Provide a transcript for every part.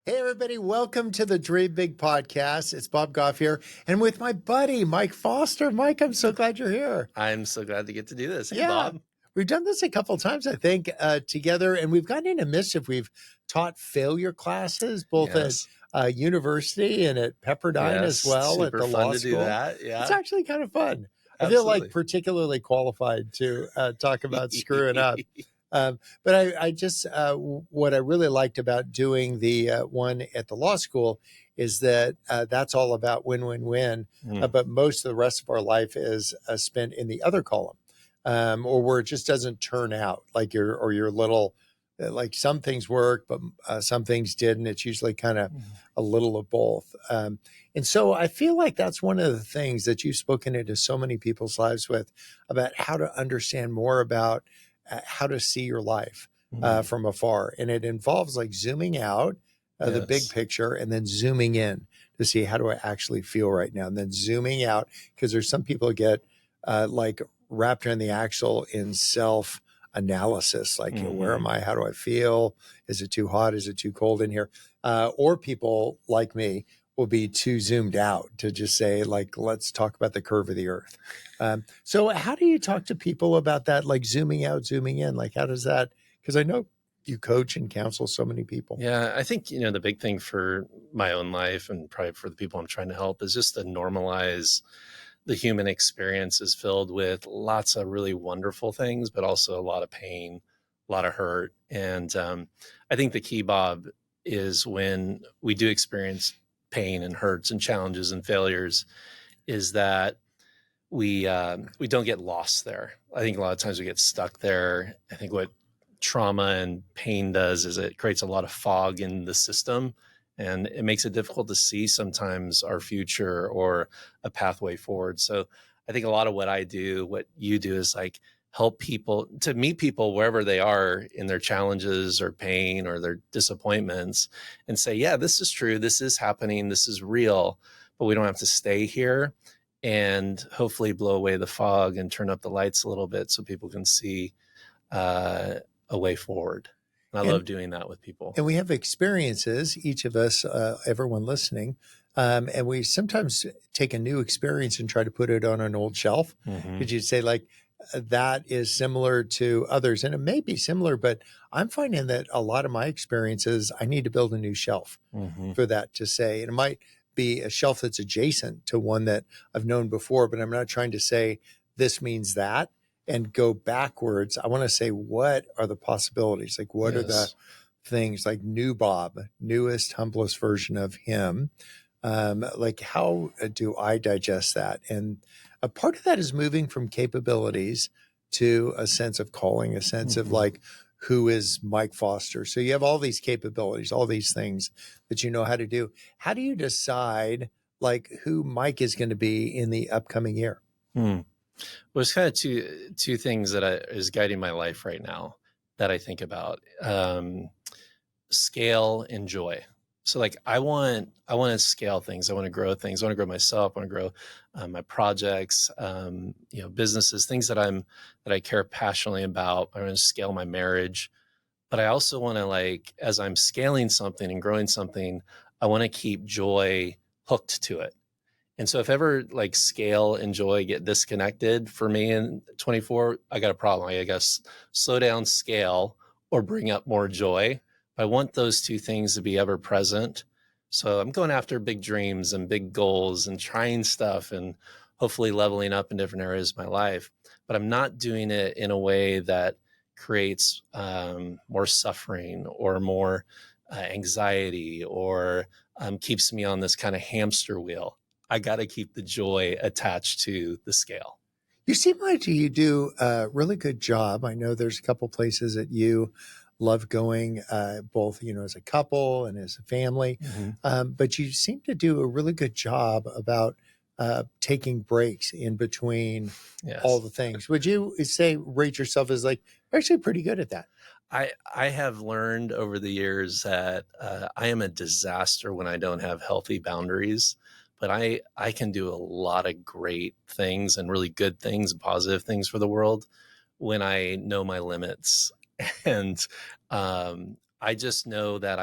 Hey, everybody, welcome to the Dream Big podcast. It's Bob Goff here, and with my buddy, Mike Foster. Mike, I'm so glad you're here. I'm so glad to get to do this. Hey, Yeah, Bob. we've done this a couple of times, I think, together, and we've gotten into mischief. We've taught failure classes, both Yes. at university and at Pepperdine as Yes. well, at Super the fun law to do school. that. It's Yeah. actually kind of fun. I feel like Absolutely. particularly qualified to talk about screwing up. But I just, what I really liked about doing the one at the law school is that that's all about win-win-win. But most of the rest of our life is spent in the other column, or where it just doesn't turn out like your little, like some things work, but some things didn't. It's usually kind of a little of both. And so I feel like that's one of the things that you've spoken into so many people's lives with, about how to understand more about how to see your life from afar. And it involves like zooming out the big Yes. picture and then zooming in to see, how do I actually feel right now? And then zooming out, because there's some people get like wrapped around the axle in self analysis, like, you know, where am I? How do I feel? Is it too hot? Is it too cold in here? Or people like me will be too zoomed out to just say, like, let's talk about the curve of the earth. So how do you talk to people about that? Like zooming out, zooming in, like, how does that, because I know you coach and counsel so many people. Yeah. I think, the big thing for my own life and probably for the people I'm trying to help is just to normalize the human experience is filled with lots of really wonderful things, but also a lot of pain, a lot of hurt. And I think the key, Bob, is when we do experience pain and hurts and challenges and failures, is that we don't get lost there. I think a lot of times we get stuck there. I think what trauma and pain does is it creates a lot of fog in the system, and it makes it difficult to see sometimes our future or a pathway forward. So I think a lot of what I do, what you do, is like help people to meet people wherever they are in their challenges or pain or their disappointments, and say, yeah, this is true. This is happening. This is real, but we don't have to stay here, and hopefully blow away the fog and turn up the lights a little bit so people can see a way forward. And I love doing that with people. And we have experiences, each of us, everyone listening, and we sometimes take a new experience and try to put it on an old shelf. Could you say, like, that is similar to others? And it may be similar, but I'm finding that a lot of my experiences, I need to build a new shelf for that to say. And it might be a shelf that's adjacent to one that I've known before, but I'm not trying to say this means that and go backwards. I want to say, what are the possibilities? Like, what are the things, like new Bob, newest, humblest version of him? Like, how do I digest that? And a part of that is moving from capabilities to a sense of calling, a sense of like, who is Mike Foster? So you have all these capabilities, all these things that you know how to do. How do you decide like who Mike is going to be in the upcoming year? Well, it's kind of two things that is guiding my life right now that I think about: scale and joy. So, like, I want to scale things. I want to grow things. I want to grow myself. I want to grow my projects, businesses, things that I care passionately about. I want to scale my marriage, but I also want to, like, as I'm scaling something and growing something, I want to keep joy hooked to it. And so if ever like scale and joy get disconnected for me in 24, I got a problem. I guess slow down scale or bring up more joy. I want those two things to be ever present. So I'm going after big dreams and big goals and trying stuff and hopefully leveling up in different areas of my life. But I'm not doing it in a way that creates more suffering or more anxiety or keeps me on this kind of hamster wheel. I got to keep the joy attached to the scale. You seem like you do a really good job. I know there's a couple places that you love going, both, as a couple and as a family. But you seem to do a really good job about taking breaks in between all the things. Would you rate yourself as like actually pretty good at that? I have learned over the years that I am a disaster when I don't have healthy boundaries. But I can do a lot of great things and really good things, positive things for the world when I know my limits. And I just know that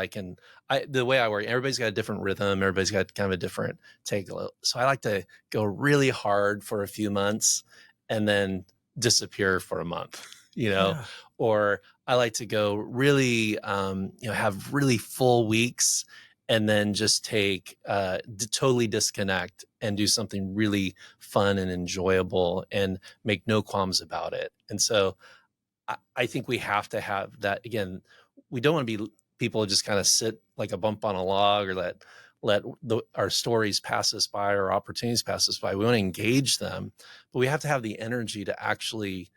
the way I work, everybody's got a different rhythm. Everybody's got kind of a different take. So I like to go really hard for a few months and then disappear for a month, Yeah. or I like to go really, have really full weeks and then just totally disconnect and do something really fun and enjoyable and make no qualms about it. And so I think we have to have that. Again, we don't want to be people who just kind of sit like a bump on a log, or let our stories pass us by or opportunities pass us by. We want to engage them, but we have to have the energy to actually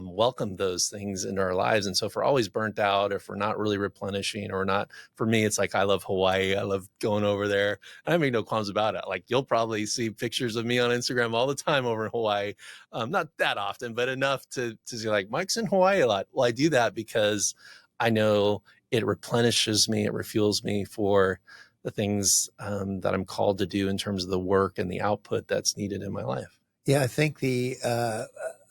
welcome those things into our lives. And so if we're always burnt out, if we're not really replenishing, or not, for me, it's like, I love Hawaii. I love going over there. I make no qualms about it. Like, you'll probably see pictures of me on Instagram all the time over in Hawaii. Not that often, but enough to see, like, Mike's in Hawaii a lot. Well, I do that because I know it replenishes me, it refuels me for the things that I'm called to do in terms of the work and the output that's needed in my life. Yeah, I think the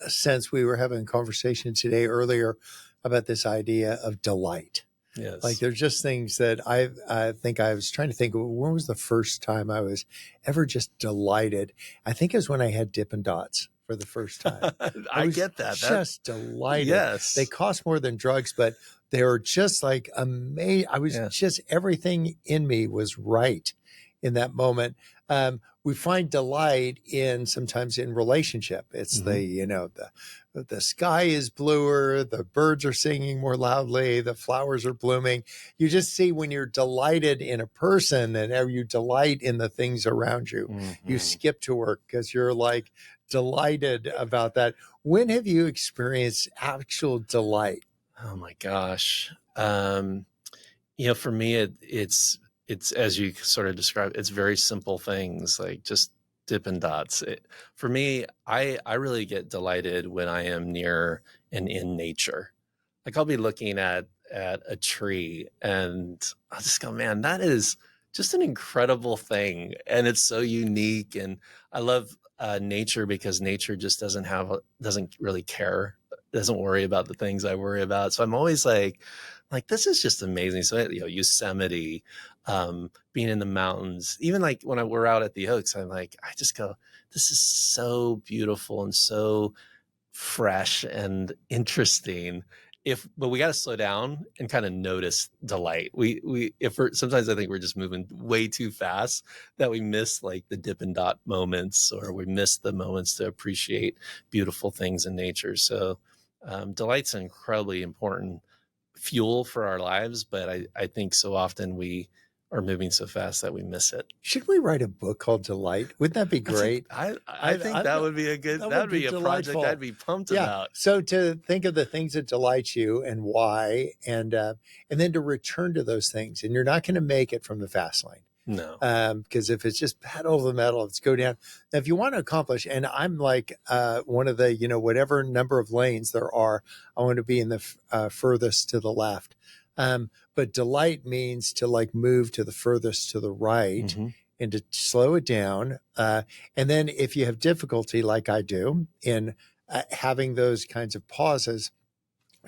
sense we were having a conversation today earlier about this idea of delight. Yes. Like, there's just things that I think I was trying to think, when was the first time I was ever just delighted? I think it was when I had Dippin' Dots for the first time. I was get that. Just delighted. Yes. They cost more than drugs, but they were just like amazing. I was just, everything in me was right in that moment. We find delight sometimes in relationship. It's the sky is bluer, the birds are singing more loudly, the flowers are blooming. You just see, when you're delighted in a person and you delight in the things around you, you skip to work because you're like delighted about that. When have you experienced actual delight? Oh my gosh. For me, it's as you sort of described, it's very simple things, like just Dippin' Dots. For me, I really get delighted when I am near and in nature. Like, I'll be looking at a tree and I'll just go, man, that is just an incredible thing. And it's so unique. And I love nature, because nature just doesn't really care, doesn't worry about the things I worry about. So I'm always like, this is just amazing. So, Yosemite, being in the mountains, even like when we're out at the Oaks, I just go, this is so beautiful and so fresh and interesting. But we got to slow down and kind of notice delight. Sometimes I think we're just moving way too fast, that we miss like the Dippin' Dot moments, or we miss the moments to appreciate beautiful things in nature. So delight's an incredibly important fuel for our lives, but I think so often we are moving so fast that we miss it. Should we write a book called Delight? Wouldn't that be great? I think that would be a good, that would be a project I'd be pumped about. So to think of the things that delight you and why, and then to return to those things, and you're not going to make it from the fast lane. No. Because if it's just pedal to the metal, let's go down. Now, if you want to accomplish, and I'm like one of the, whatever number of lanes there are, I want to be in the furthest to the left. But delight means to like move to the furthest to the right, and to slow it down. And then if you have difficulty, like I do, in having those kinds of pauses,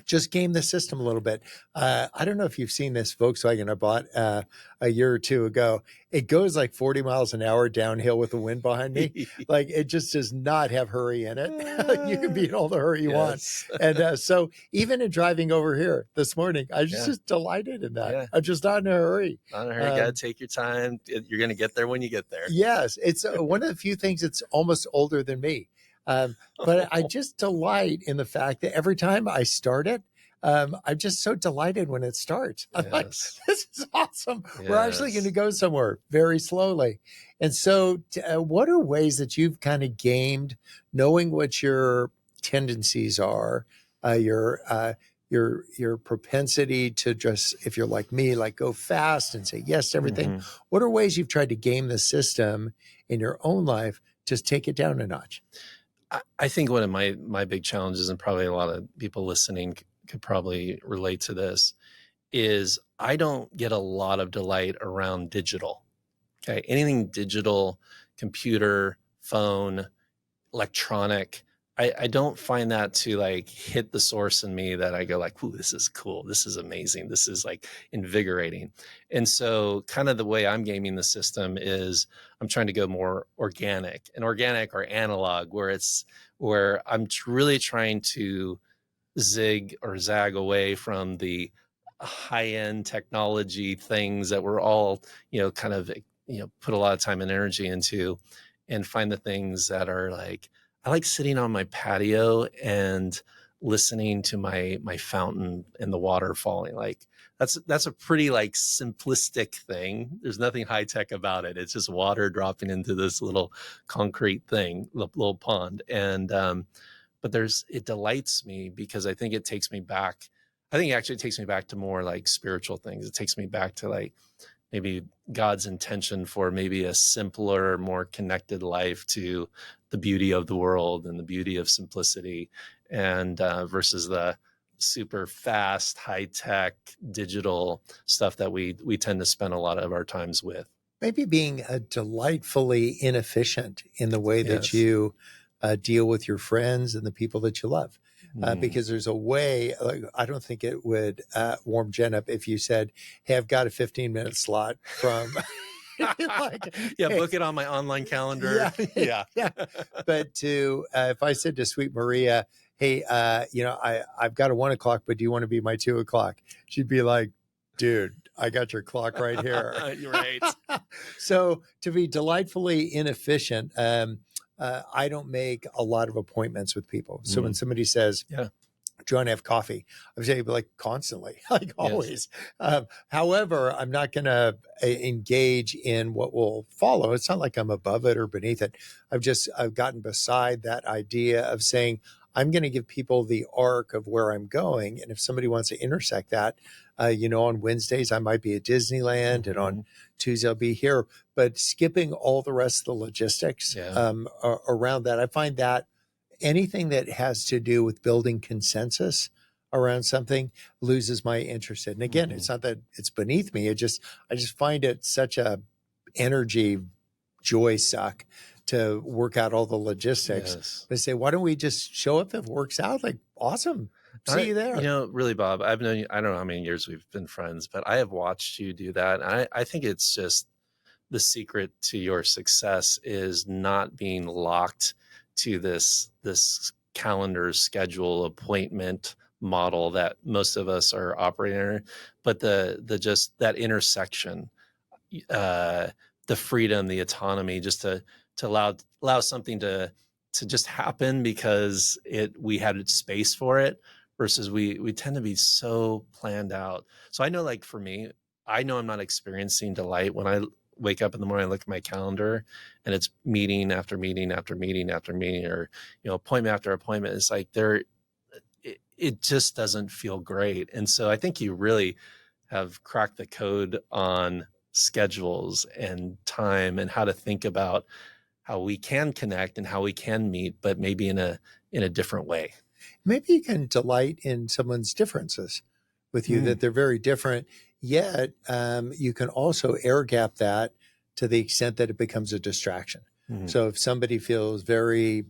just game the system a little bit. I don't know if you've seen this Volkswagen I bought a year or two ago. It goes like 40 miles an hour downhill with the wind behind me. Like, it just does not have hurry in it. You can be in all the hurry you want. And so even in driving over here this morning, I was just delighted in that. Yeah. I'm just not in a hurry. Not in a hurry. You got to take your time. You're going to get there when you get there. Yes. It's one of the few things that's almost older than me. But I just delight in the fact that every time I start it, I'm just so delighted when it starts. I'm like, this is awesome. We're actually going to go somewhere very slowly. And so what are ways that you've kind of gamed, knowing what your tendencies are, your propensity to just, if you're like me, like go fast and say yes to everything. What are ways you've tried to game the system in your own life to take it down a notch? I think one of my big challenges, and probably a lot of people listening could probably relate to this, is I don't get a lot of delight around digital. Okay. Anything digital, computer, phone, electronic, I don't find that to like hit the source in me that I go like, ooh, this is cool. This is amazing. This is like invigorating. And so kind of the way I'm gaming the system is I'm trying to go more organic or analog, where I'm really trying to zig or zag away from the high-end technology things that we're all, kind of, put a lot of time and energy into, and find the things that are like, I like sitting on my patio and listening to my fountain and the water falling. Like that's a pretty like simplistic thing. There's nothing high tech about it. It's just water dropping into this little concrete thing, little pond. And but it delights me because I think it takes me back. I think it actually takes me back to more like spiritual things. It takes me back to like maybe God's intention for maybe a simpler, more connected life, to the beauty of the world and the beauty of simplicity, and versus the super fast, high tech, digital stuff that we tend to spend a lot of our times with. Maybe being delightfully inefficient in the way that Yes. you deal with your friends and the people that you love. Because there's a way, like, I don't think it would warm Jen up if you said, hey, I've got a 15-minute slot from like, Yeah, hey, book it on my online calendar. yeah, Yeah. yeah. But to if I said to Sweet Maria, hey, I've got a 1 o'clock, but do you want to be my 2 o'clock? She'd be like, dude, I got your clock right here. You're right. So to be delightfully inefficient, I don't make a lot of appointments with people. So when somebody says, Yeah. do you want to have coffee? I would say like constantly, like always. However, I'm not going to engage in what will follow. It's not like I'm above it or beneath it. I've gotten beside that idea of saying, I'm going to give people the arc of where I'm going. And if somebody wants to intersect that, on Wednesdays, I might be at Disneyland, and on Tuesday, I'll be here, but skipping all the rest of the logistics around that. I find that anything that has to do with building consensus around something loses my interest in. And again, it's not that it's beneath me. I just find it such a energy joy suck to work out all the logistics. Yes. But say, why don't we just show up if it works out? Like, awesome. See you there. Really, Bob, I've known you, I don't know how many years we've been friends, but I have watched you do that. And I think it's just the secret to your success is not being locked to this calendar schedule appointment model that most of us are operating in, but the just that intersection, the freedom, the autonomy, just to allow something to just happen because we had space for it, versus we tend to be so planned out. So I know, like for me, I know I'm not experiencing delight when I wake up in the morning, I look at my calendar, and it's meeting after meeting after meeting after meeting, or appointment after appointment. It's like it just doesn't feel great. And so I think you really have cracked the code on schedules and time and how to think about how we can connect and how we can meet, but maybe in a different way. Maybe you can delight in someone's differences with you, that they're very different, yet you can also air gap that to the extent that it becomes a distraction. So if somebody feels very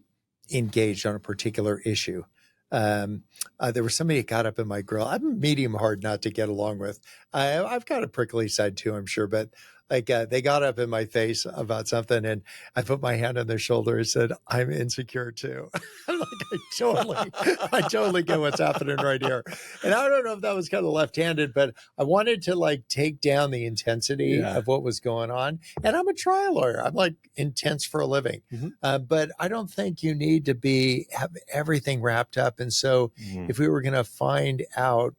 engaged on a particular issue, there was somebody that got up in my grill. I'm medium hard not to get along with. I've got a prickly side too, I'm sure, but like they got up in my face about something, and I put my hand on their shoulder and said, I'm insecure too. I'm like, I totally get what's happening right here. And I don't know if that was kind of left-handed, but I wanted to like take down the intensity of what was going on. And I'm a trial lawyer. I'm like intense for a living. But I don't think you need to have everything wrapped up. And so if we were going to find out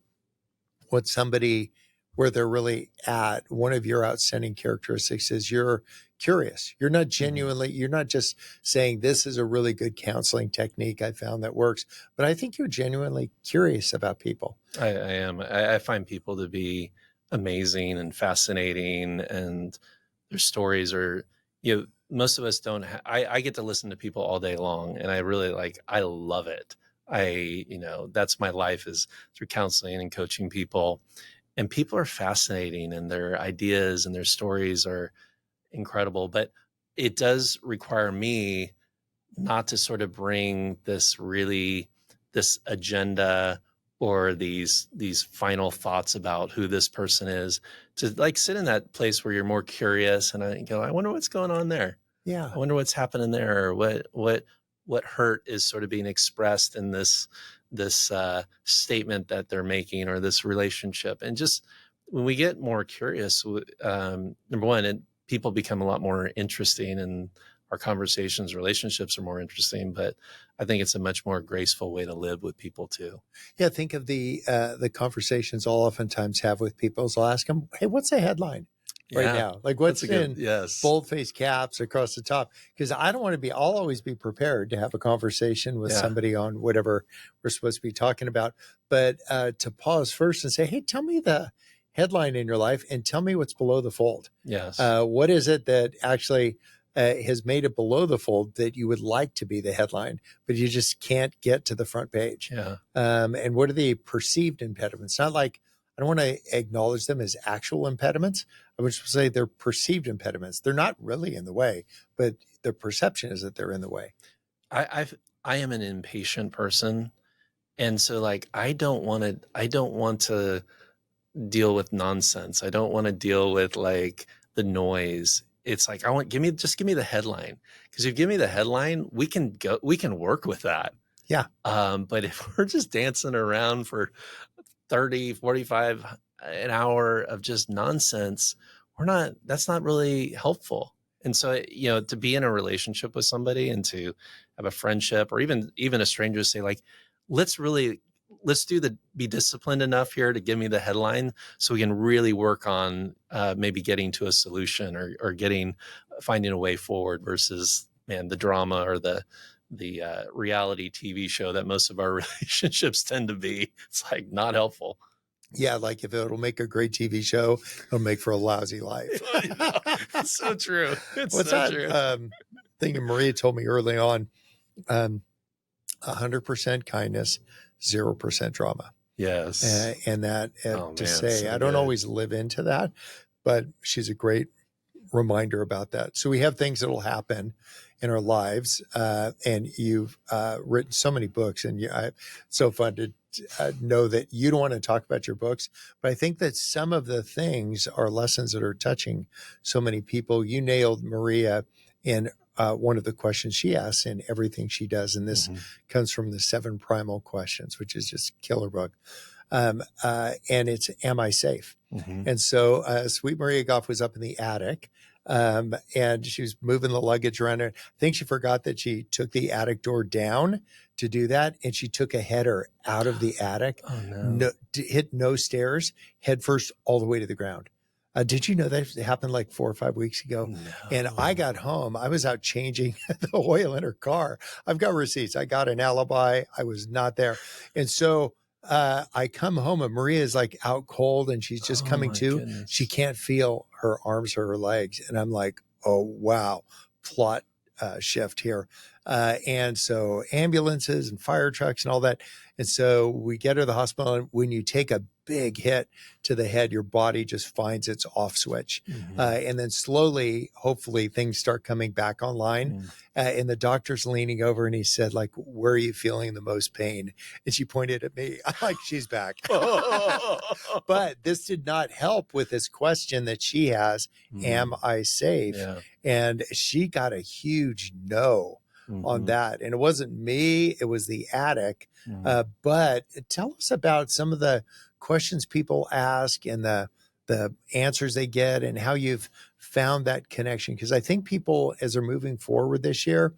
where they're really at, one of your outstanding characteristics is you're curious. You're not you're not just saying this is a really good counseling technique I found that works, but I think you're genuinely curious about people. I am. I find people to be amazing and fascinating, and their stories are, most of us don't. I get to listen to people all day long, and I really I love it. That's my life, is through counseling and coaching people, and people are fascinating, and their ideas and their stories are incredible. But it does require me not to sort of bring this agenda or these final thoughts about who this person is, to like sit in that place where you're more curious and I go, I wonder what's going on there. Yeah. I wonder what's happening there, or what hurt is sort of being expressed in this statement that they're making, or this relationship. And just when we get more curious, number one, people become a lot more interesting, and our conversations, relationships are more interesting. But I think it's a much more graceful way to live with people too. Yeah. Think of the conversations I'll oftentimes have with people. So I'll ask them, hey, what's the headline right now? Like what's in boldface caps across the top? Because I don't want to I'll always be prepared to have a conversation with somebody on whatever we're supposed to be talking about. But to pause first and say, hey, tell me the headline in your life and tell me what's below the fold. Yes. What is it that actually has made it below the fold that you would like to be the headline, but you just can't get to the front page? Yeah. And what are the perceived impediments? Not like, I don't want to acknowledge them as actual impediments. I would just say they're perceived impediments. They're not really in the way, but the perception is that they're in the way. I am an impatient person. And so like, I don't want to deal with nonsense. I don't want to deal with like the noise. It's like, give me the headline. Because if you give me the headline, we can work with that. Yeah. But if we're just dancing around for 30, 45 an hour of just nonsense, that's not really helpful. And so, to be in a relationship with somebody and to have a friendship, or even a stranger, say like, let's be disciplined enough here to give me the headline so we can really work on maybe getting to a solution, or finding a way forward, versus the drama or the reality TV show that most of our relationships tend to be. It's like not helpful. Yeah, like if it'll make a great TV show, it'll make for a lousy life. It's so true. What's so that thing Maria told me early on? 100% kindness, 0% drama. Yes. And that I don't always live into that, but she's a great reminder about that. So we have things that will happen in our lives. And you've written so many books, and it's so fun to know that you don't want to talk about your books, but I think that some of the things are lessons that are touching so many people. You nailed Maria in one of the questions she asks in everything she does. And this comes from the 7 Primal Questions, which is just a killer book. And it's, am I safe? And so sweet Maria Goff was up in the attic, and she was moving the luggage around. I think she forgot that she took the attic door down to do that. And she took a header out of the attic, hit no stairs, head first all the way to the ground. Did you know that happened like 4 or 5 weeks ago? No. And I got home. I was out changing the oil in her car. I've got receipts. I got an alibi. I was not there. And so I come home, and Maria is like out cold, and she's just coming to. Goodness. She can't feel her arms or her legs. And I'm like, oh, wow, plot shift here. And so ambulances and fire trucks and all that. And so we get her to the hospital. And when you take a big hit to the head, your body just finds its off switch. And then slowly, hopefully, things start coming back online. And the doctor's leaning over, and he said, like, where are you feeling the most pain? And she pointed at me. I'm like, she's back. But this did not help with this question that she has, am I safe? Yeah. And she got a huge no on that. And it wasn't me, it was the attic. But tell us about some of the questions people ask and the answers they get, and how you've found that connection. Because I think people, as they're moving forward this year,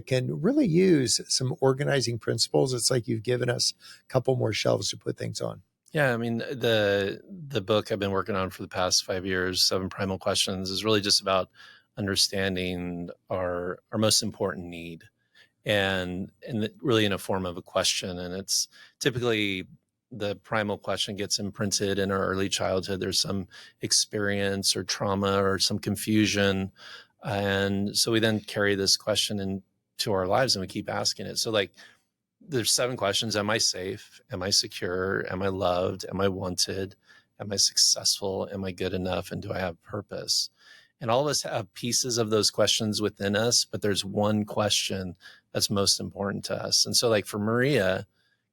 can really use some organizing principles. It's like you've given us a couple more shelves to put things on. Yeah, I mean, the book I've been working on for the past 5 years, 7 Primal Questions, is really just about understanding our most important need, and really in a form of a question. And it's typically the primal question gets imprinted in our early childhood. There's some experience or trauma or some confusion. And so we then carry this question into our lives, and we keep asking it. So like, there's 7 questions. Am I safe? Am I secure? Am I loved? Am I wanted? Am I successful? Am I good enough? And do I have purpose? And all of us have pieces of those questions within us, but there's one question that's most important to us. And so like for Maria,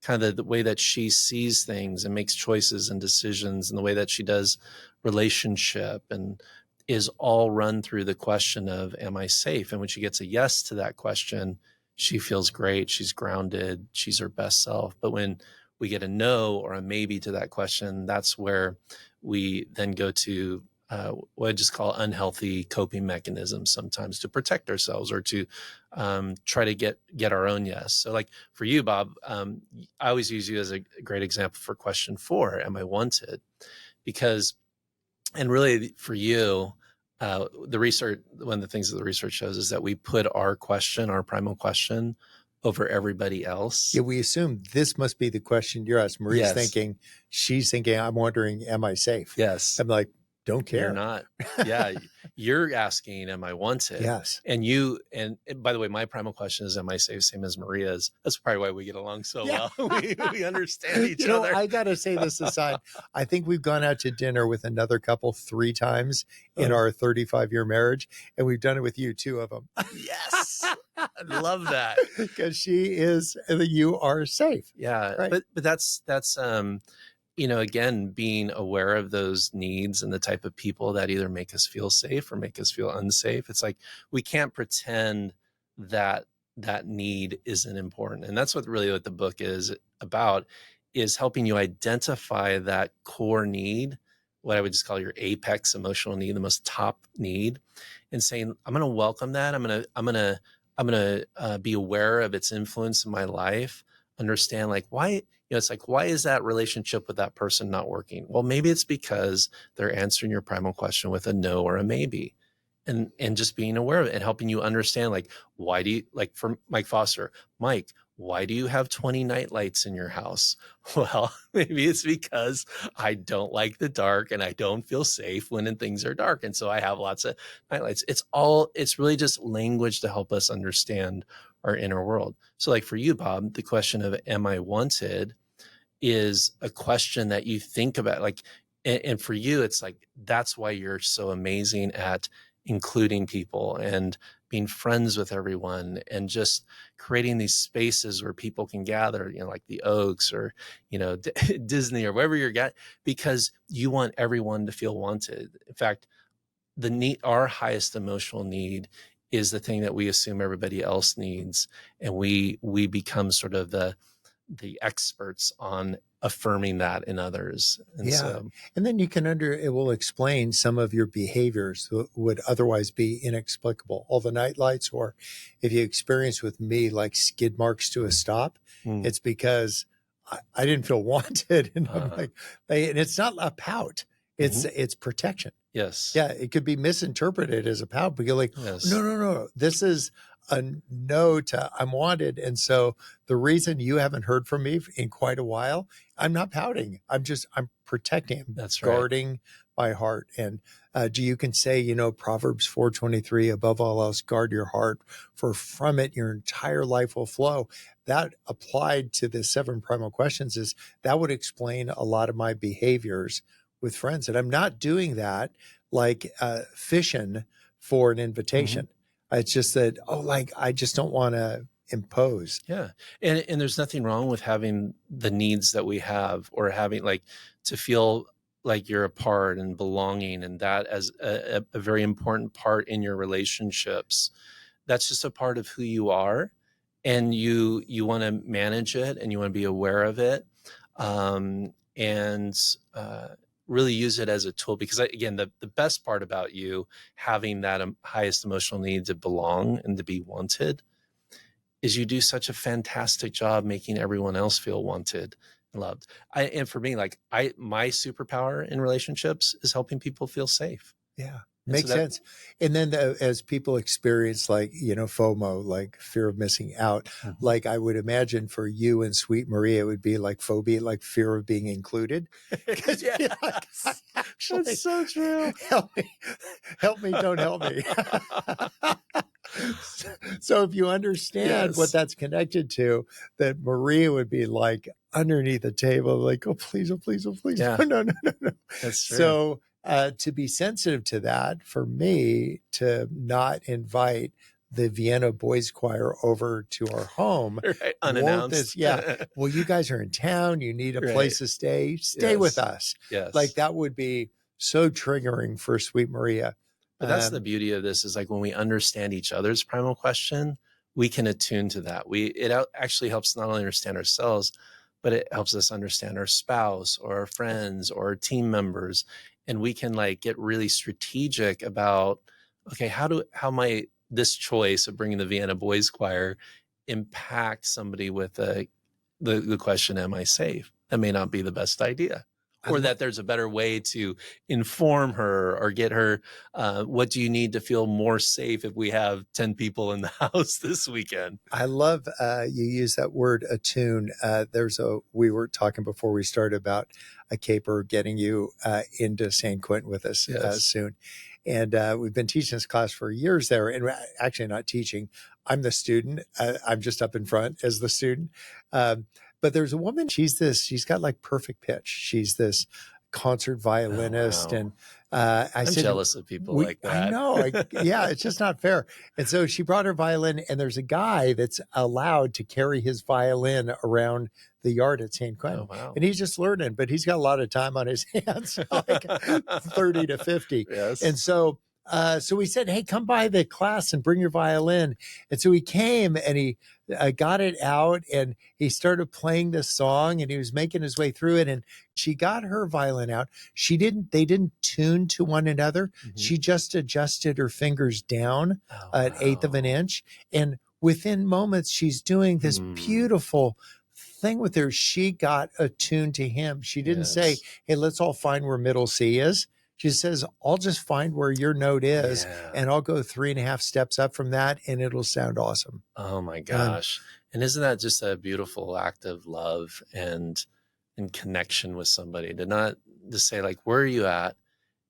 kind of the way that she sees things and makes choices and decisions and the way that she does relationship and is all run through the question of, am I safe? And when she gets a yes to that question, she feels great. She's grounded. She's her best self. But when we get a no or a maybe to that question, that's where we then go to what I just call unhealthy coping mechanisms sometimes to protect ourselves or to try to get our own yes. So like for you, Bob, I always use you as a great example for question 4, am I wanted? Because, and really for you, the research, one of the things that the research shows is that we put our question, our primal question, over everybody else. Yeah, we assume this must be the question you're asking. Marie's thinking, she's thinking, I'm wondering, am I safe? Yes. I'm like, don't care. You're not. Yeah. You're asking, am I wanted? Yes. And by the way, my primal question is, am I safe? Same as Maria's. That's probably why we get along so well. We understand each other. I got to say this aside. I think we've gone out to dinner with another couple 3 times in our 35-year marriage. And we've done it with you, 2 of them. Yes. I love that. Because you are safe. Yeah. Right. But that's again, being aware of those needs and the type of people that either make us feel safe or make us feel unsafe. It's like we can't pretend that that need isn't important. And that's what the book is about, is helping you identify that core need, what I would just call your apex emotional need, the most top need, and saying, I'm going to welcome that. I'm going to be aware of its influence in my life, understand like why, it's like, why is that relationship with that person not working? Well, maybe it's because they're answering your primal question with a no or a maybe. And just being aware of it and helping you understand, like, why do you, like for Mike Foster, Mike, why do you have 20 night lights in your house? Well, maybe it's because I don't like the dark and I don't feel safe when things are dark. And so I have lots of night lights. It's really just language to help us understand our inner world. So like for you, Bob, the question of, am I wanted, is a question that you think about, like, and for you, it's like, that's why you're so amazing at including people and being friends with everyone and just creating these spaces where people can gather, like the Oaks or, Disney or wherever you're at, because you want everyone to feel wanted. In fact, our highest emotional need is the thing that we assume everybody else needs. And we become sort of the experts on affirming that in others. And and then it will explain some of your behaviors that would otherwise be inexplicable. All the night lights, or if you experience with me like skid marks to a stop, it's because I didn't feel wanted. And I'm like, and it's not a pout. It's protection. Yes. Yeah. It could be misinterpreted as a pout, but you're like, no. This is a no to I'm wanted. And so the reason you haven't heard from me in quite a while, I'm not pouting. I'm protecting. That's guarding my heart. And you can say, Proverbs 4:23, above all else, guard your heart, for from it your entire life will flow. That applied to the 7 primal questions is that would explain a lot of my behaviors with friends. And I'm not doing that like fishing for an invitation. It's just that, I just don't want to impose. Yeah. And there's nothing wrong with having the needs that we have, or having like to feel like you're a part and belonging, and that as a very important part in your relationships. That's just a part of who you are, and you want to manage it and you want to be aware of it. And really use it as a tool, because again, the best part about you having that highest emotional need to belong and to be wanted is you do such a fantastic job making everyone else feel wanted and loved. And for me, like my superpower in relationships is helping people feel safe. Yeah. Makes sense. And then as people experience FOMO, like fear of missing out, like I would imagine for you and Sweet Maria, it would be like phobia, like fear of being included. Yes. That's so true. Help me, don't help me. So if you understand what that's connected to, that Maria would be like underneath the table, like, oh, please, oh, please, oh, please. Yeah. No. That's true. So to be sensitive to that, for me to not invite the Vienna Boys Choir over to our home. Right. Won't this, Unannounced. yeah. Well, you guys are in town. You need a Right. place to stay. Stay with Yes. us. Yes. Like that would be so triggering for Sweet Maria. But that's the beauty of this, is like when we understand each other's primal question, we can attune to that. Actually helps not only understand ourselves, but it helps us understand our spouse or our friends or our team members. And we can like get really strategic about, okay, how might this choice of bringing the Vienna Boys Choir impact somebody with the question, am I safe? That may not be the best idea. Or that there's a better way to inform her or get her, what do you need to feel more safe if we have 10 people in the house this weekend? I love you use that word attune. We were talking before we started about a caper getting you into San Quentin with us soon. And we've been teaching this class for years there, and actually not teaching. I'm the student. I'm just up in front as the student. But there's a woman, she's got like perfect pitch. She's this concert violinist. Wow. And I'm jealous of people like that. I know. Yeah, it's just not fair. And so she brought her violin, and there's a guy that's allowed to carry his violin around the yard at St. Quentin. Oh, wow. And he's just learning, but he's got a lot of time on his hands, like 30 to 50. Yes. And so we said, hey, come by the class and bring your violin. And so he came and he got it out and he started playing this song and he was making his way through it. And she got her violin out. They didn't tune to one another. Mm-hmm. She just adjusted her fingers down an eighth of an inch. And within moments, she's doing this beautiful thing with her. She got attuned to him. She didn't say, hey, let's all find where middle C is. She says, I'll just find where your note is and I'll go 3.5 steps up from that and it'll sound awesome. Oh my gosh. And isn't that just a beautiful act of love and connection with somebody, to not just say like, where are you at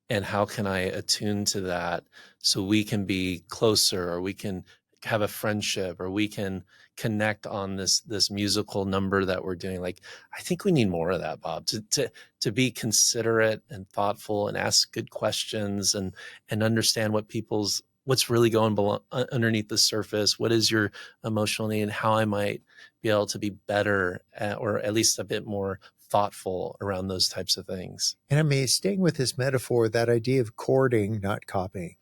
and how can I attune to that so we can be closer, or we can have a friendship, or we can connect on this musical number that we're doing. Like, I think we need more of that, Bob, to be considerate and thoughtful and ask good questions and understand what's really going underneath the surface. What is your emotional need, and how I might be able to be better or at least a bit more thoughtful around those types of things. And I mean, staying with this metaphor, that idea of courting, not copying.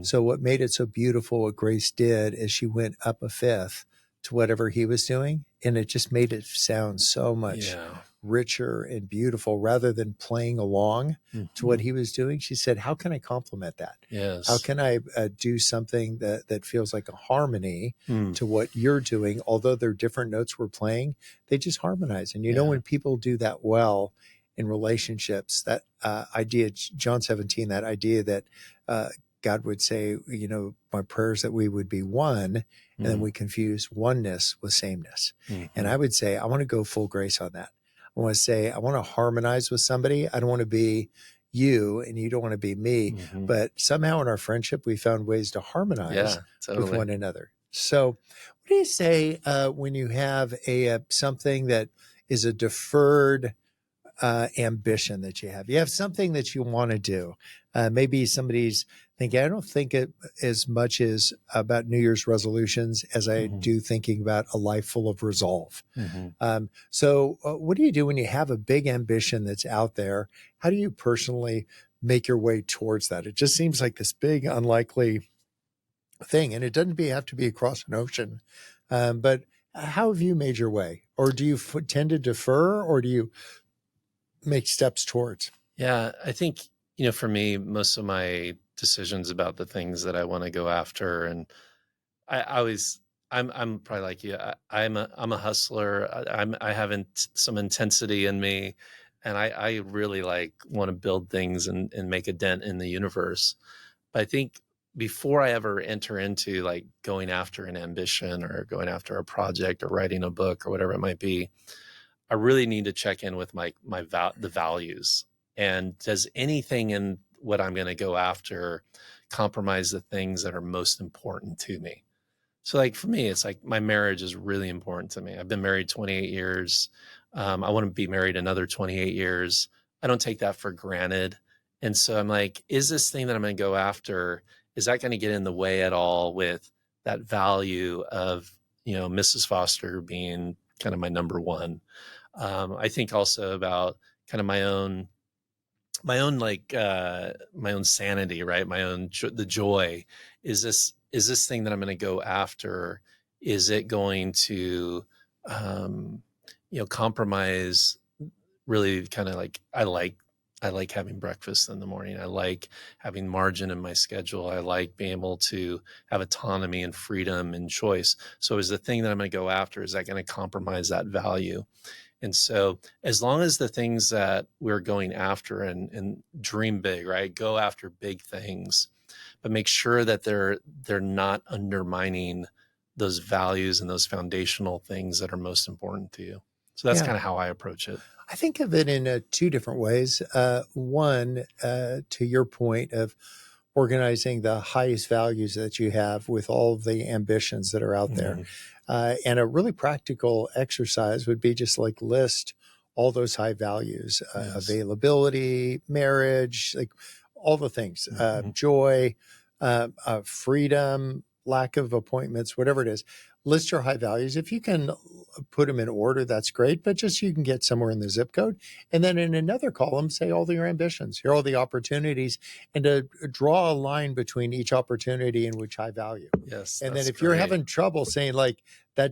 So what made it so beautiful, what Grace did, is she went up a fifth to whatever he was doing. And it just made it sound so much richer and beautiful, rather than playing along to what he was doing. She said, how can I complement that? Yes. How can I do something that feels like a harmony to what you're doing? Although they're different notes we're playing, they just harmonize. And you know, when people do that well in relationships, that idea, John 17, that idea that God would say, you know, my prayers that we would be one, and then we confuse oneness with sameness. And I would say, I want to go full grace on that. I want to say, I want to harmonize with somebody. I don't want to be you and you don't want to be me, but somehow in our friendship, we found ways to harmonize with one another. So what do you say when you have something that is a deferred ambition that you have? You have something that you want to do. Maybe somebody's thinking, I don't think it as much as about New Year's resolutions as I do thinking about a life full of resolve. So what do you do when you have a big ambition that's out there? How do you personally make your way towards that? It just seems like this big, unlikely thing, and it doesn't have to be across an ocean. But how have you made your way? Or do you tend to defer, or do you make steps towards? Yeah, I think, you know, for me, most of my decisions about the things that I want to go after, and I'm probably like you. I'm a hustler. I have some intensity in me, and I really like want to build things and make a dent in the universe. But I think before I ever enter into like going after an ambition or going after a project or writing a book or whatever it might be, I really need to check in with the values. And does anything in what I'm going to go after compromise the things that are most important to me? So like for me, it's like my marriage is really important to me. I've been married 28 years. I want to be married another 28 years. I don't take that for granted. And so I'm like, is this thing that I'm going to go after, is that going to get in the way at all with that value of, Mrs. Foster being kind of my number one? I think also about kind of my own like my own sanity, right? My own the joy. Is this thing that I'm going to go after, is it going to um compromise really kind of like I like having breakfast in the morning. I like having margin in my schedule. I like being able to have autonomy and freedom and choice. So is the thing that I'm going to go after, is that going to compromise that value? And so as long as the things that we're going after and dream big, right? Go after big things, but make sure that they're not undermining those values and those foundational things that are most important to you. So that's Yeah. kind of how I approach it. I think of it in two different ways. One, to your point of organizing the highest values that you have with all of the ambitions that are out there. Mm-hmm. And a really practical exercise would be just like list all those high values, Yes. availability, marriage, like all the things, Mm-hmm. joy, freedom, lack of appointments, whatever it is. List your high values. If you can put them in order, that's great, but just you can get somewhere in the zip code. And then in another column, say all your ambitions, here are all the opportunities, and to draw a line between each opportunity and which I value. Yes. And then That's if you're great. having trouble saying like, I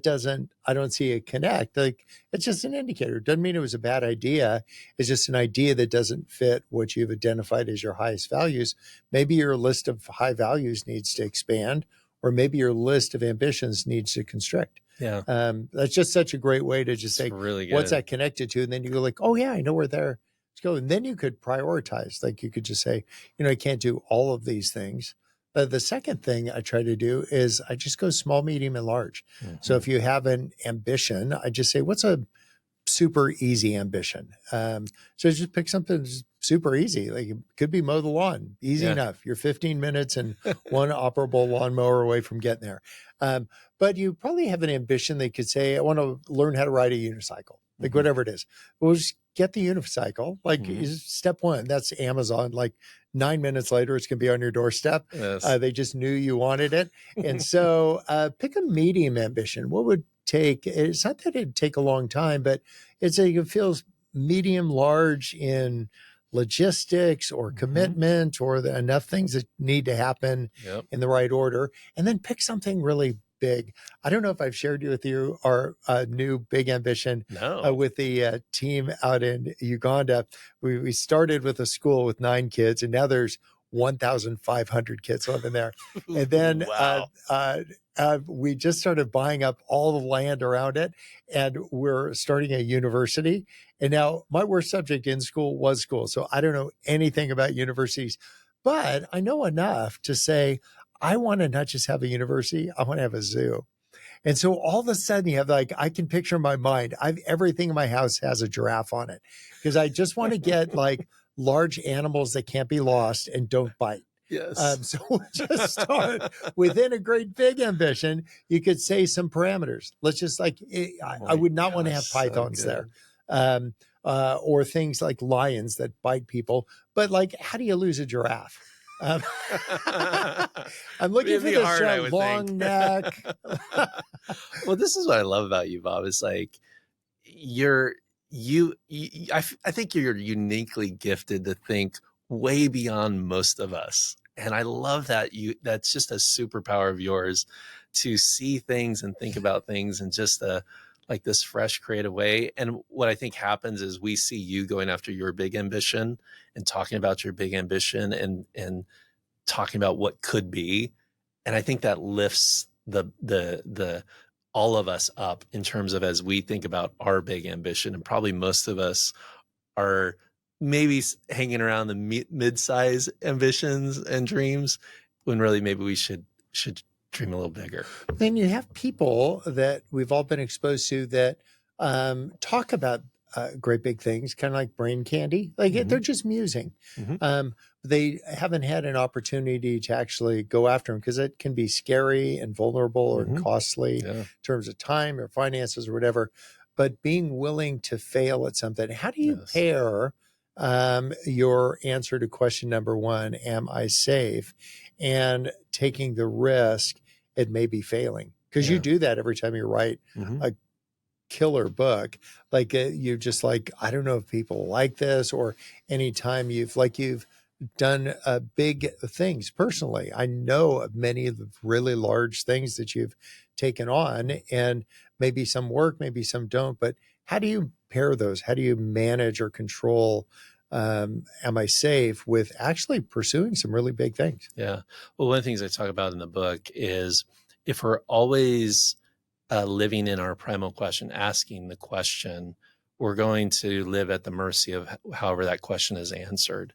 don't see a connect, like it's just an indicator. Doesn't mean it was a bad idea. It's just an idea that doesn't fit what you've identified as your highest values. Maybe your list of high values needs to expand, or maybe your list of ambitions needs to constrict. Yeah. That's just such a great way to just say, really good. what's that connected to? And then you go like, oh yeah, I know where there to go. And then you could prioritize. Like you could just say, I can't do all of these things. The second thing I try to do is I just go small, medium, and large. Mm-hmm. So if you have an ambition, I just say, what's a super easy ambition? So just pick something super easy. Like it could be mow the lawn, easy enough. You're 15 minutes and one operable lawnmower away from getting there. But you probably have an ambition that could say, I want to learn how to ride a unicycle, like whatever it is. Well, just get the unicycle. Like step one, that's Amazon. Like 9 minutes later, it's going to be on your doorstep. Yes. They just knew you wanted it. And so pick a medium ambition. What would take, it's not that it'd take a long time, but it feels medium large in logistics or commitment or enough things that need to happen in the right order. And then pick something really big. I don't know if I've shared with you our new big ambition with the team out in Uganda. We started with a school with 9 kids, and now there's 1,500 kids living there. And then we just started buying up all the land around it, and we're starting a university. And now my worst subject in school was school. So I don't know anything about universities, but I know enough to say, I want to not just have a university, I want to have a zoo. And so all of a sudden you have like, I can picture in my mind, everything in my house has a giraffe on it, because I just want to get like large animals that can't be lost and don't bite. Yes. So we'll just start within a great big ambition. You could say some parameters. Let's just like, I would not want to have pythons there. Or things like lions that bite people. But like, how do you lose a giraffe? I'm looking for this long neck. Well, this is what I love about you, Bob. It's like I think you're uniquely gifted to think way beyond most of us. And I love that that's just a superpower of yours, to see things and think about things in just like this fresh, creative way. And what I think happens is we see you going after your big ambition and talking about your big ambition and talking about what could be. And I think that lifts the all of us up in terms of, as we think about our big ambition. And probably most of us are maybe hanging around the mid-size ambitions and dreams, when really maybe we should dream a little bigger. Then you have people that we've all been exposed to that talk about great big things, kind of like brain candy. Like they're just musing. They haven't had an opportunity to actually go after them, because it can be scary and vulnerable and costly in terms of time or finances or whatever. But being willing to fail at something. How do you pair your answer to question number one, am I safe? And taking the risk, it may be failing. Because you Yeah. do that every time you write Hmm. a killer book. Like you just like, I don't know if people like this, or anytime you've done big things personally. I know of many of the really large things that you've taken on, and maybe some work, maybe some don't. But how do you pair those? How do you manage or control? Am I safe with actually pursuing some really big things? Yeah. Well, one of the things I talk about in the book is if we're always living in our primal question, asking the question, we're going to live at the mercy of however that question is answered.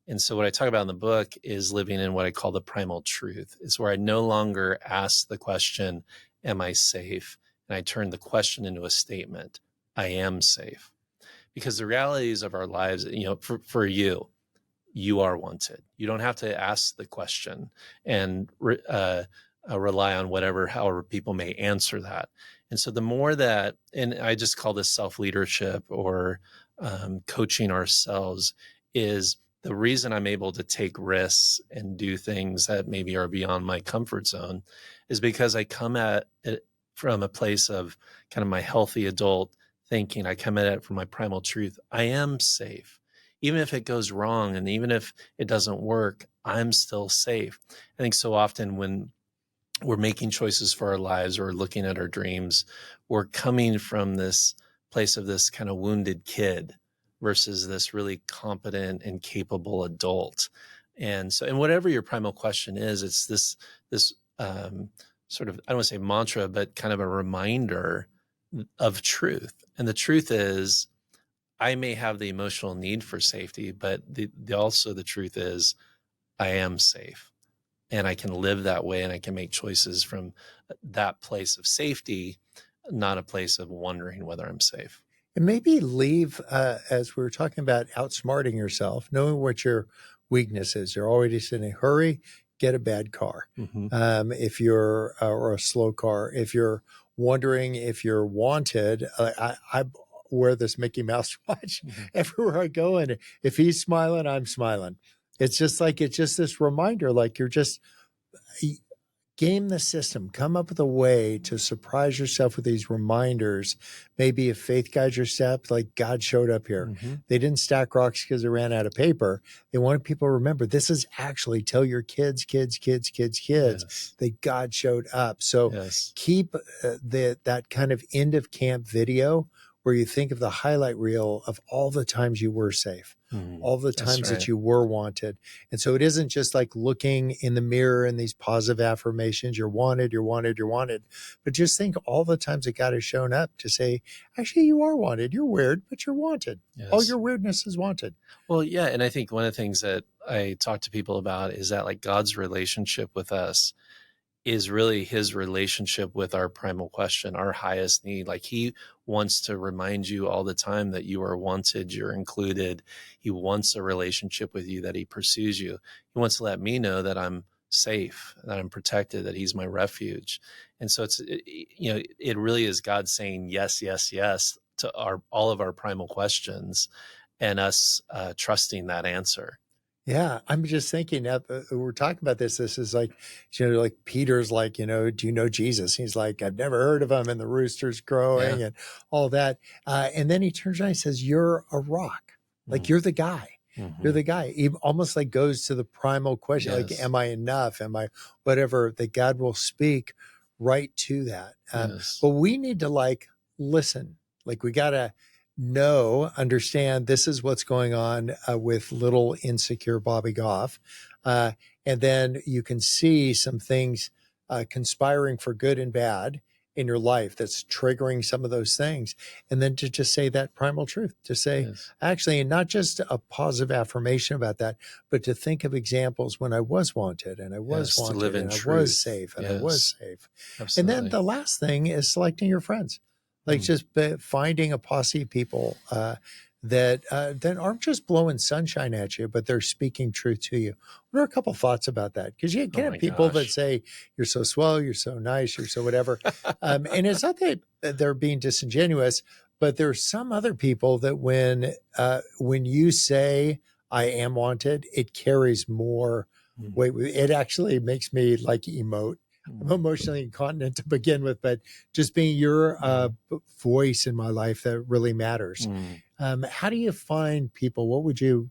And so what I talk about in the book is living in what I call the primal truth. It's where I no longer ask the question, am I safe? And I turn the question into a statement. I am safe. Because the realities of our lives, for you, you are wanted. You don't have to ask the question and rely on however people may answer that. And so the more that, and I just call this self-leadership or coaching ourselves, is the reason I'm able to take risks and do things that maybe are beyond my comfort zone is because I come at it from a place of kind of my healthy adult thinking. I come at it from my primal truth. I am safe. Even if it goes wrong and even if it doesn't work, I'm still safe. I think so often when we're making choices for our lives or looking at our dreams, we're coming from this place of this kind of wounded kid versus this really competent and capable adult. And so, and whatever your primal question is, it's this sort of, I don't want to say mantra, but kind of a reminder of truth. And the truth is, I may have the emotional need for safety, but also the truth is I am safe and I can live that way and I can make choices from that place of safety, not a place of wondering whether I'm safe. And maybe leave, as we were talking about outsmarting yourself, knowing what your weakness is. You're always in a hurry, get a bad car. Mm-hmm. If you're, or a slow car, if you're wondering if you're wanted, I wear this Mickey Mouse watch everywhere I go. And if he's smiling, I'm smiling. It's just this reminder, like you're just, game the system, come up with a way to surprise yourself with these reminders. Maybe if faith guides your steps, like God showed up here. Mm-hmm. They didn't stack rocks because they ran out of paper. They wanted people to remember this is actually tell your kids Yes. that God showed up. So Yes. keep that kind of end of camp video where you think of the highlight reel of all the times you were safe, all the times that you were wanted. And so it isn't just like looking in the mirror and these positive affirmations, you're wanted, you're wanted, you're wanted, but just think all the times that God has shown up to say, actually, you are wanted. You're weird, but you're wanted. Yes. All your weirdness is wanted. Well, yeah. And I think one of the things that I talk to people about is that like God's relationship with us is really his relationship with our primal question, our highest need. Like he wants to remind you all the time that you are wanted, you're included. He wants a relationship with you, that he pursues you. He wants to let me know that I'm safe, that I'm protected, that he's my refuge. And so it really is God saying yes, yes, yes to all of our primal questions and us trusting that answer. Yeah, I'm just thinking that we're talking about this. This is like, like Peter's like, do you know Jesus? He's like, I've never heard of him, and the rooster's crowing and all that. And then he turns around and says, you're a rock. Like, you're the guy. Mm-hmm. You're the guy. He almost like goes to the primal question, like, am I enough? Am I whatever? That God will speak right to that. But we need to like listen. Like we got to understand this is what's going on with little insecure Bobby Goff. And then you can see some things conspiring for good and bad in your life that's triggering some of those things. And then to just say that primal truth, to say, actually, and not just a positive affirmation about that, but to think of examples when I was wanted and I was wanted and I was safe and I was safe. Absolutely. And then the last thing is selecting your friends. Like just finding a posse of people that aren't just blowing sunshine at you, but they're speaking truth to you. What are a couple thoughts about that? Because you can have people that say, you're so swell, you're so nice, you're so whatever. And it's not that they're being disingenuous, But there's some other people that when you say I am wanted, it carries more weight. It actually makes me like emote. I'm emotionally incontinent to begin with, but just being your voice in my life, that really matters. How do you find people? What would you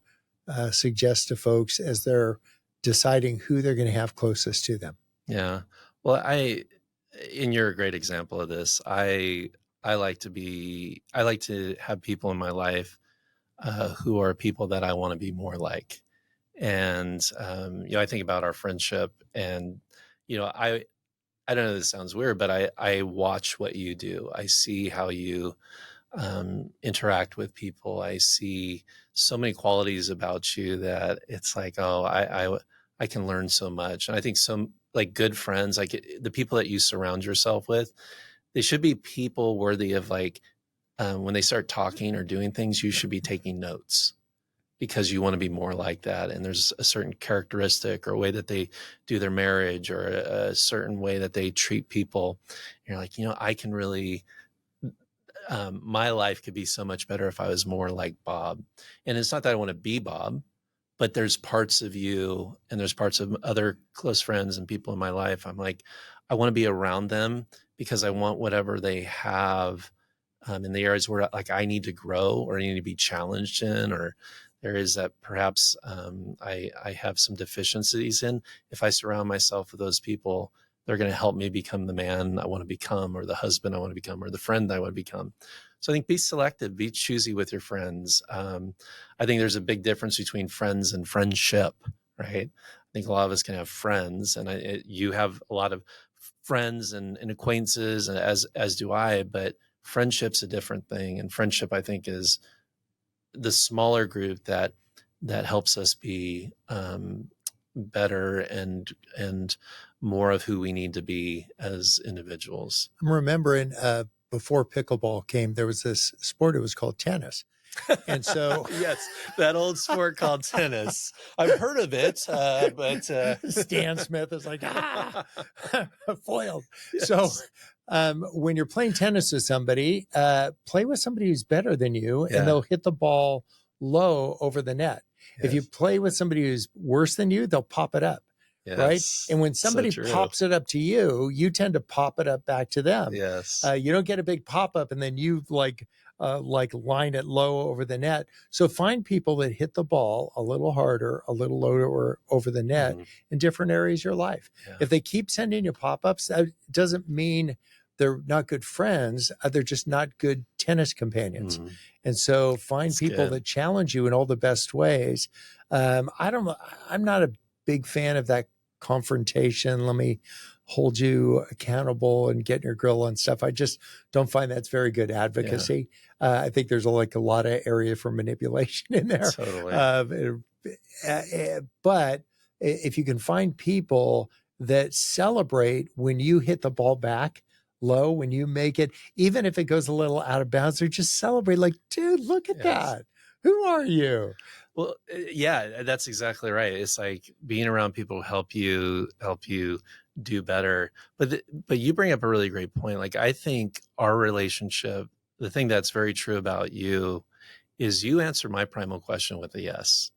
suggest to folks as they're deciding who they're going to have closest to them? Yeah. Well, and you're a great example of this. I like to have people in my life who are people that I want to be more like. And, I think about our friendship and, I don't know, this sounds weird, but I watch what you do. I see how you interact with people. I see so many qualities about you that it's like, oh, I can learn so much. And I think some like good friends, like the people that you surround yourself with, they should be people worthy of like, when they start talking or doing things, you should be taking notes because you want to be more like that. And there's a certain characteristic or a way that they do their marriage or a certain way that they treat people. And you're like, I can really, my life could be so much better if I was more like Bob. And it's not that I want to be Bob, but there's parts of you and there's parts of other close friends and people in my life. I'm like, I want to be around them because I want whatever they have in the areas where like I need to grow or I need to be challenged in, or there is that perhaps I have some deficiencies in. If I surround myself with those people, they're going to help me become the man I want to become, or the husband I want to become, or the friend I want to become. So I think be selective, be choosy with your friends. I think there's a big difference between friends and friendship, right? I think a lot of us can have friends, and you have a lot of friends and acquaintances, and as do I. But friendship's a different thing, and friendship, I think, is the smaller group that helps us be better and more of who we need to be as individuals. I'm remembering before pickleball came, there was this sport. It was called tennis. And so, yes, that old sport called tennis. I've heard of it, but Stan Smith is like, foiled. Yes. So, when you're playing tennis with somebody, play with somebody who's better than you, and they'll hit the ball low over the net. Yes. If you play with somebody who's worse than you, they'll pop it up. Yes. Right. And when somebody pops it up to you, you tend to pop it up back to them. Yes. You don't get a big pop up and then you like line it low over the net. So find people that hit the ball a little harder, a little lower over the net in different areas of your life. Yeah. If they keep sending you pop-ups, that doesn't mean they're not good friends. They're just not good tennis companions. And so find people that challenge you in all the best ways. I'm not a big fan of that confrontation. Let me hold you accountable and get in your grill and stuff. I just don't find that's very good advocacy. Yeah. I think there's like a lot of area for manipulation in there. Totally. But if you can find people that celebrate when you hit the ball back low, when you make it, even if it goes a little out of bounds, or just celebrate like, dude, look at that. Who are you? Well, yeah, that's exactly right. It's like being around people help you do better. But you bring up a really great point. Like, I think our relationship, the thing that's very true about you is you answer my primal question with a yes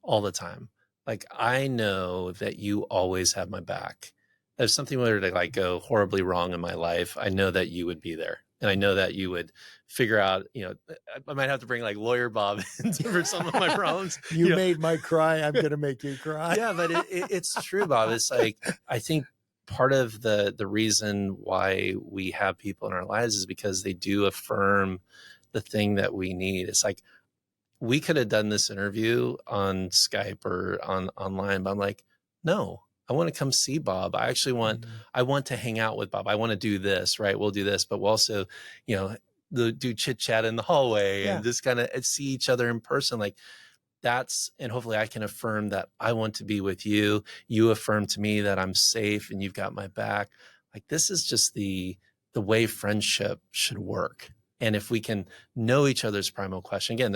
all the time. Like, I know that you always have my back. If something were to like go horribly wrong in my life, I know that you would be there. And I know that you would figure out, I might have to bring like lawyer Bob in for some of my problems. You made my cry. I'm going to make you cry. Yeah, but it's true, Bob. It's like, I think part of the reason why we have people in our lives is because they do affirm the thing that we need. It's like, we could have done this interview on Skype or online, but I'm like, no, I want to come see Bob. I actually I want to hang out with Bob. I want to do this, right? We'll do this, but we'll also, do chit chat in the hallway and just kind of see each other in person. Like and hopefully I can affirm that I want to be with you. You affirm to me that I'm safe and you've got my back. Like, this is just the way friendship should work. And if we can know each other's primal question, again,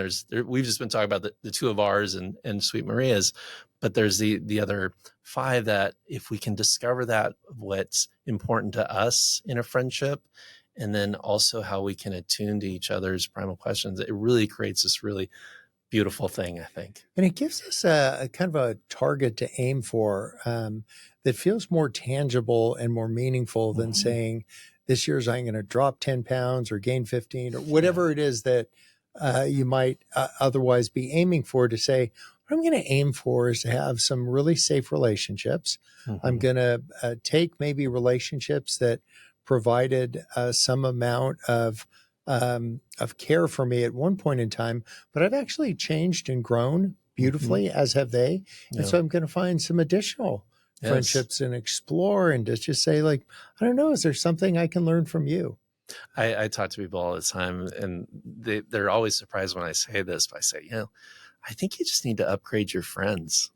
we've just been talking about the two of ours and Sweet Maria's, but there's the other 5 that if we can discover that what's important to us in a friendship and then also how we can attune to each other's primal questions. It really creates this really beautiful thing, I think. And it gives us a kind of a target to aim for that feels more tangible and more meaningful than saying, this year's I'm going to drop 10 pounds or gain 15 or whatever it is that you might otherwise be aiming for. To say, what I'm going to aim for is to have some really safe relationships. I'm going to take maybe relationships that provided some amount of care for me at one point in time, but I've actually changed and grown beautifully, as have they. And so I'm going to find some additional friendships and explore and just say, like, I don't know, is there something I can learn from you? I talk to people all the time, and they're always surprised when I say this, but I say, I think you just need to upgrade your friends.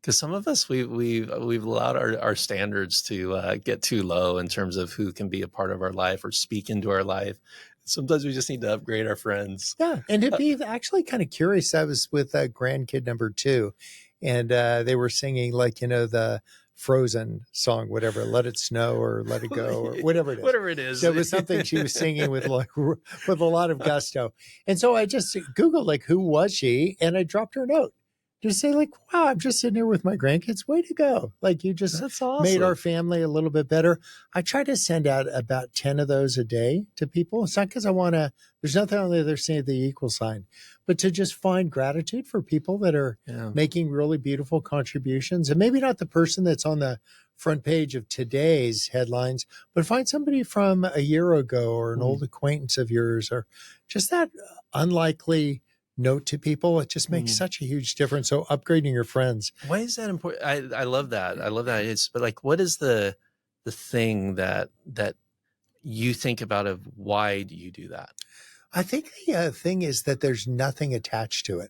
Because some of us, we've allowed our standards to get too low in terms of who can be a part of our life or speak into our life. Sometimes we just need to upgrade our friends. Yeah. And to be actually kind of curious, I was with grandkid number 2, and they were singing, like, the Frozen song, whatever, Let It Snow or Let It Go or whatever it is. Whatever it is. So it was something she was singing with a lot of gusto. And so I just Googled, like, who was she? And I dropped her a note to say, like, wow, I'm just sitting here with my grandkids. Way to go. Like, you just That's awesome. made our family a little bit better. I try to send out about 10 of those a day to people. It's not because I want to, there's nothing on the other side of the equal sign, but to just find gratitude for people that are making really beautiful contributions. And maybe not the person that's on the front page of today's headlines, but find somebody from a year ago or an old acquaintance of yours, or just that unlikely note to people. It just makes such a huge difference. So upgrading your friends. Why is that important? I love that. I love that. But like, what is the thing that you think about of why do you do that? I think the thing is that there's nothing attached to it.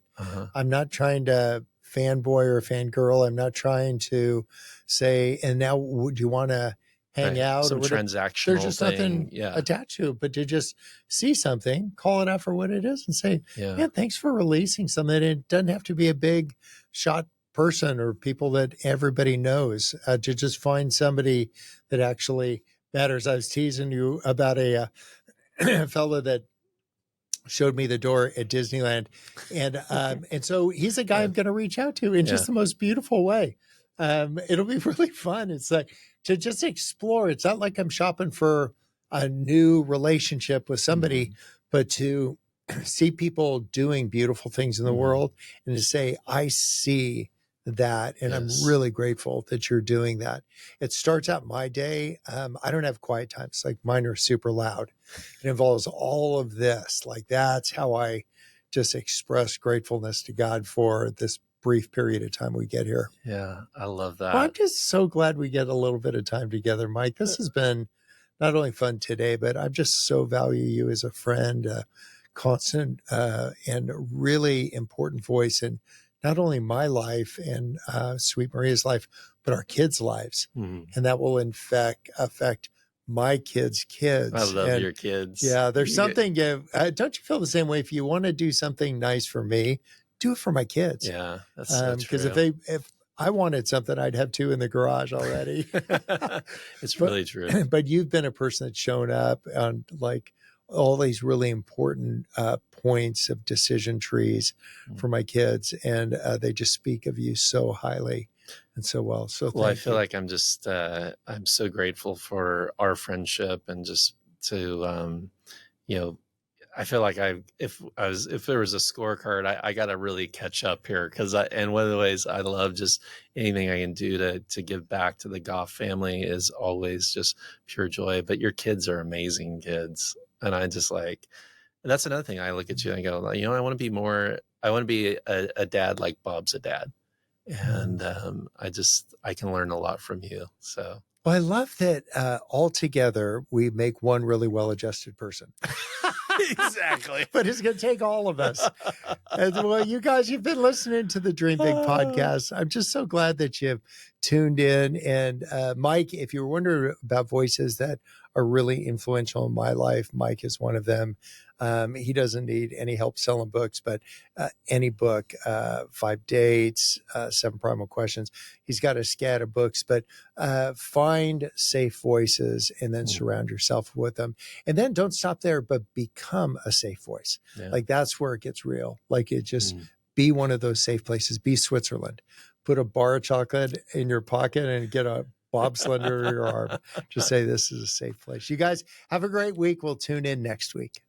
I'm not trying to fanboy or fangirl. I'm not trying to say, and now would you want to hang out? Some or transactional There's just thing. nothing attached to it, but to just see something, call it out for what it is and say, yeah, thanks for releasing something. It doesn't have to be a big shot person or people that everybody knows, to just find somebody that actually matters. I was teasing you about a fellow that showed me the door at Disneyland. And so he's a guy I'm going to reach out to in just the most beautiful way. It'll be really fun. It's like to just explore. It's not like I'm shopping for a new relationship with somebody, but to see people doing beautiful things in the world and to say, I see that. And I'm really grateful that you're doing that. It starts out my day. I don't have quiet times. Like, mine are super loud. It involves all of this. Like, that's how I just express gratefulness to God for this brief period of time we get here. Yeah, I love that. Well, I'm just so glad we get a little bit of time together, Mike. This has been not only fun today, but I just so value you as a friend, a constant and really important voice in not only my life and Sweet Maria's life, but our kids' lives. And that will affect my kids' kids. I love your kids. Yeah, there's something, don't you feel the same way? If you want to do something nice for me, do it for my kids. Yeah, that's so true. Because if I wanted something, I'd have 2 in the garage already. It's really true. But you've been a person that's shown up on, like, all these really important points of decision trees for my kids. And they just speak of you so highly and so well. So I feel like I'm just, I'm so grateful for our friendship, and just to, I feel like if there was a scorecard, I got to really catch up here, and one of the ways I love just anything I can do to give back to the Goff family is always just pure joy. But your kids are amazing kids. And I just and that's another thing. I look at you and I go, I want to be a dad like Bob's a dad. And I can learn a lot from you. So. Well, I love that all together we make one really well-adjusted person. Exactly. But it's going to take all of us. And, well, you guys, you've been listening to the Dream Big podcast. I'm just so glad that you've tuned in. And Mike, if you're wondering about voices that are really influential in my life, Mike is one of them. He doesn't need any help selling books, but any book, 5 Dates, Seven Primal Questions. He's got a scat of books, but find safe voices and then surround yourself with them. And then don't stop there, but become a safe voice. Yeah. Like that's where it gets real. Like it just be one of those safe places. Be Switzerland. Put a bar of chocolate in your pocket and get a bobsled under your arm. Just say this is a safe place. You guys have a great week. We'll tune in next week.